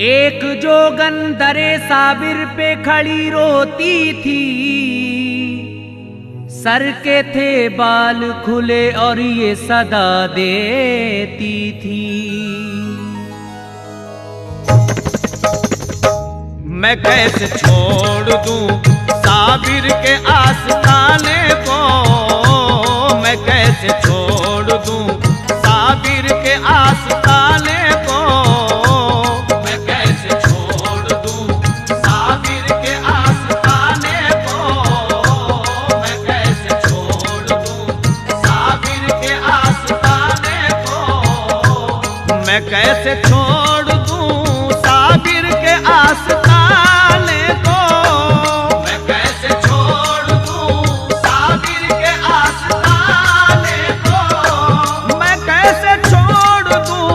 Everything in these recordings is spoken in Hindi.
एक जोगन दरे साबिर पे खड़ी रोती थी, सर के थे बाल खुले और ये सदा देती थी। मैं कैसे छोड़ दूं साबिर के आस्ताने को, मैं कैसे छोड़ दूं साबिर के आस्ताने को, मैं कैसे छोड़ दूं साबिर के आस्ताने को, मैं कैसे छोड़ दूं साबिर के आस्ताने को, मैं कैसे छोड़ दूं साबिर के आस्ताने को, मैं कैसे छोड़ दूं साबिर के आस्ताने को, मैं कैसे छोड़ दूं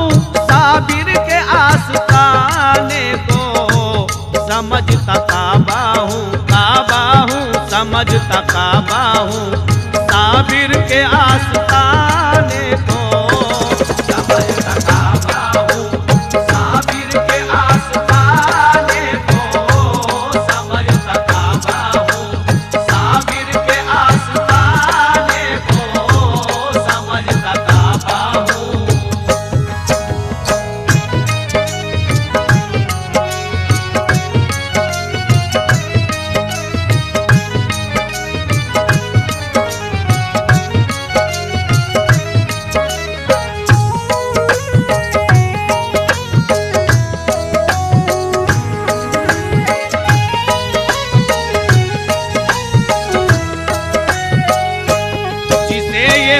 साबिर के आस्ताने को। समझता काबा हूँ समझता काबा हूँ साबिर के आस्ताने को, समझता काबा हूँ साबिर के आस्ताने को, समझता काबा हूँ साबिर के आस्ताने को, समझता काबा हूँ।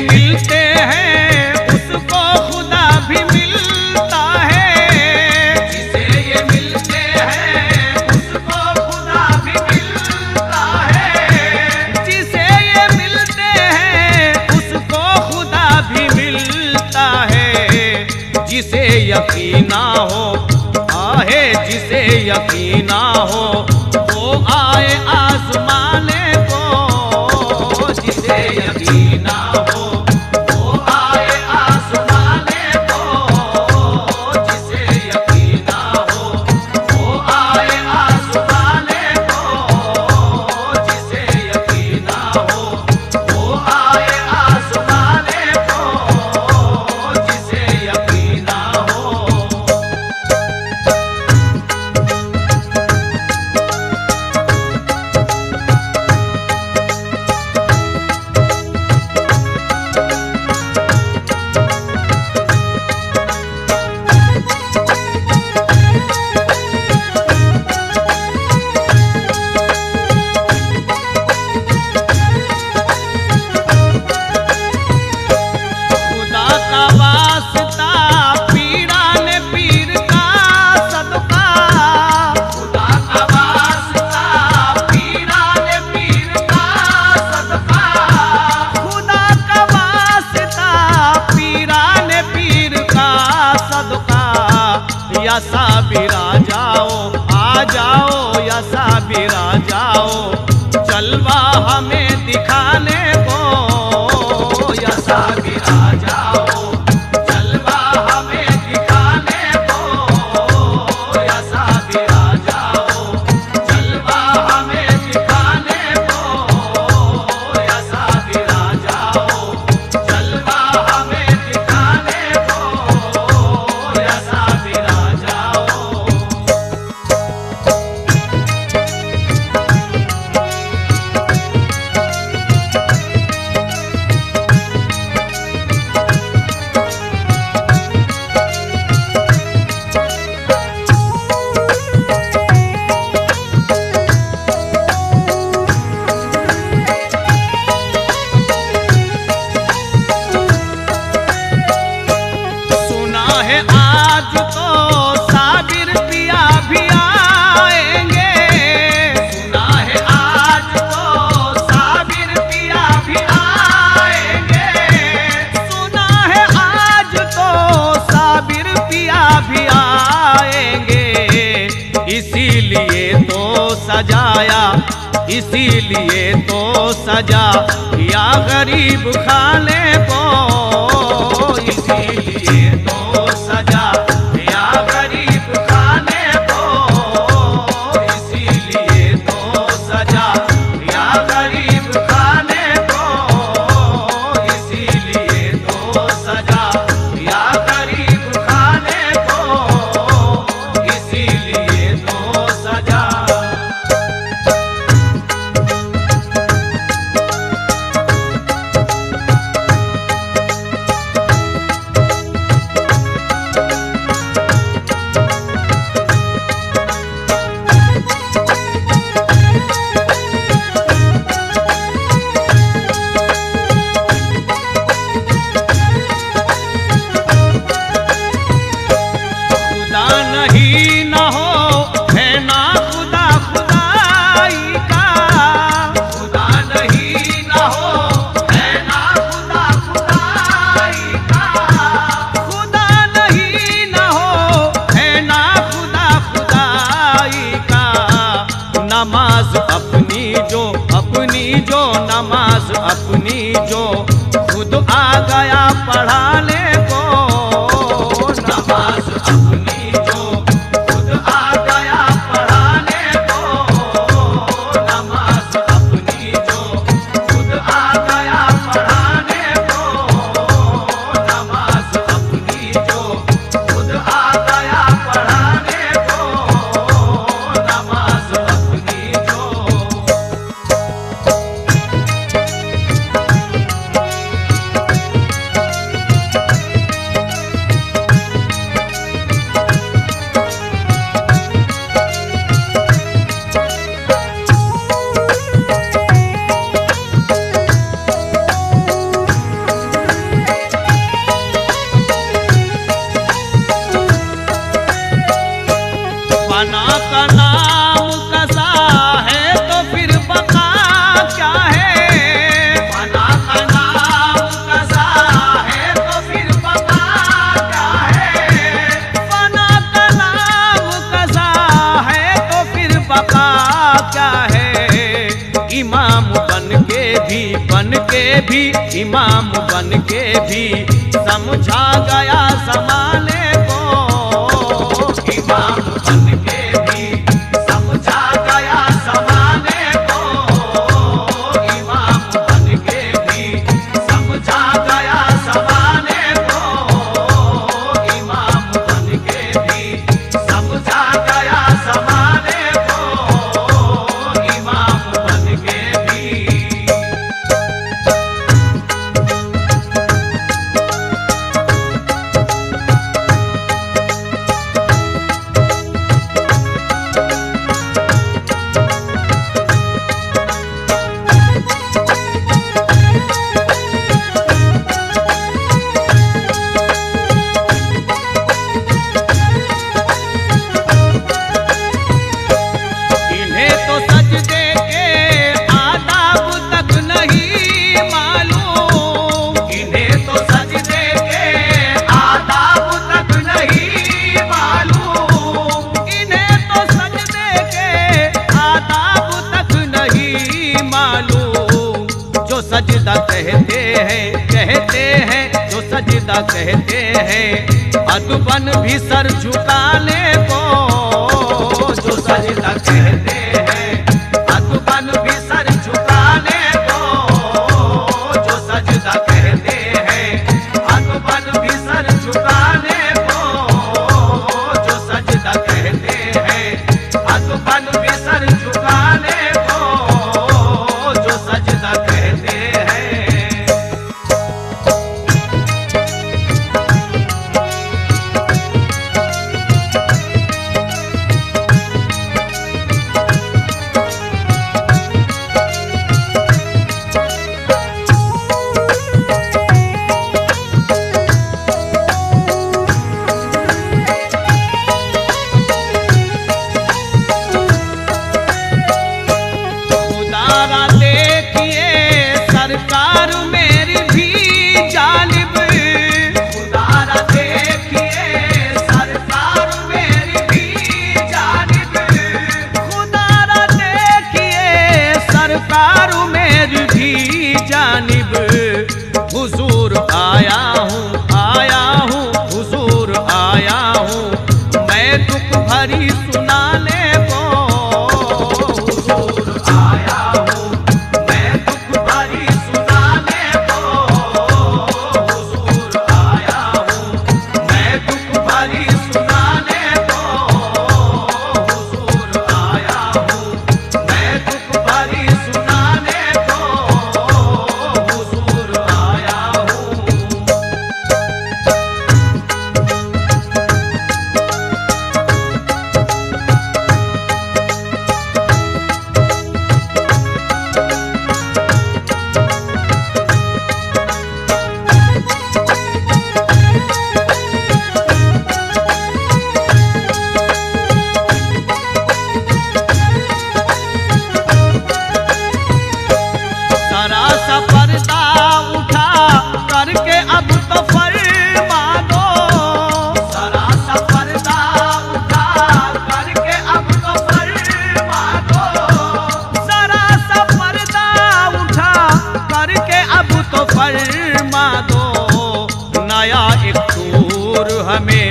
मिलते हैं उसको खुदा भी मिलता है, जिसे ये मिलते हैं उसको खुदा भी मिलता है, जिसे ये मिलते हैं उसको खुदा भी मिलता है। जिसे यकीन ना हो आहे, जिसे यकीन ना हो वो आए आजमाने को, जिसे यकीन ना हो या साबिरा जाओ आ जाओ, या साबिरा जाओ जलवा हमें दिखाने को, या साबिरा जाओ जलवा हमें दिखाने को, या साबिरा जाओ जलवा हमें दिखाने को, या साबिरा जाओ जलवा हमें दिखाने को, या साबिरा जाओ। इसीलिए तो सजा या गरीब खाने को, इसीलिए तो सजा या गरीब खाने को, इसीलिए तो सजा या गरीब खाने को, इसीलिए तो सजा या गरीब खाने को, इसीलिए तो सजा। नमाज अपनी जो नमाज अपनी जो खुद आ गया पढ़ाने को, नमाज अपनी जो खुद आ गया पढ़ाने को, नमाज अपनी जो खुद आ गया पढ़ाने को, नमाज अपनी जो खुद आ गया पढ़ाने को, नमाज अपनी जो। फना का नाम कसा है तो फिर बका क्या है, फना का नाम कसा है तो फिर बका क्या है, फना का नाम कसा है तो फिर बका क्या है। इमाम बन के भी इमाम बन के भी समझा गया ज़माने को, इमाम बन के भी समझा गया ज़माने को, इमाम बन के भी समझा गया ज़माने को, इमाम बन के भी समझा गया ज़माने को, इमाम बन के भी। सजदा कहते हैं जो सजदा कहते हैं, अदबन भी सर झुकाने को, जो सजदा कहते हैं अदबन भी सर झुकाने को, जो सजदा कहते हैं अदबन भी सर झुकाने को, जो सजदा कहते हैं अदबन भी सर झुकाने को, जो सजदा कहते हैं। भारी सुनाने को। हुजूर आया हूँ मैं दुख भारी सुनाने को। हुजूर आया हूँ मैं दुख भारी सुनाने को। हुजूर आया हूँ मैं दुख भारी सुनाने को। हुजूर आया हूँ। सारा सा पर्दा उठा करके अब तो फरमा दो। सारा सा पर्दा उठा करके अब तो फरमा दो। सारा सा पर्दा उठा करके अब तो फरमा दो। नया एक सूर हमें